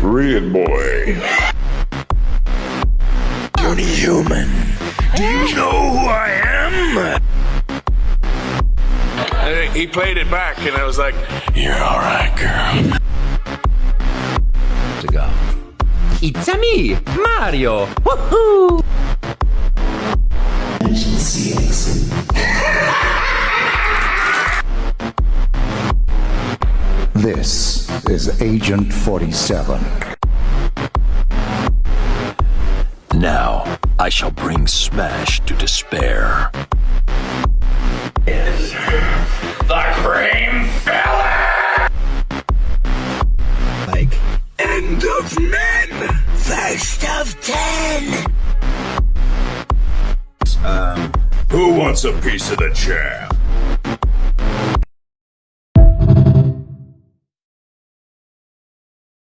Read it, boy. Johnny Human, do you know who I am? And he played it back, and I was like, You're alright, girl. To go. It's a me, Mario. Woohoo! This is Agent 47. Now, I shall bring Smash to despair. The cream fella! Like, end of men! First of 10! Who wants a piece of the jam?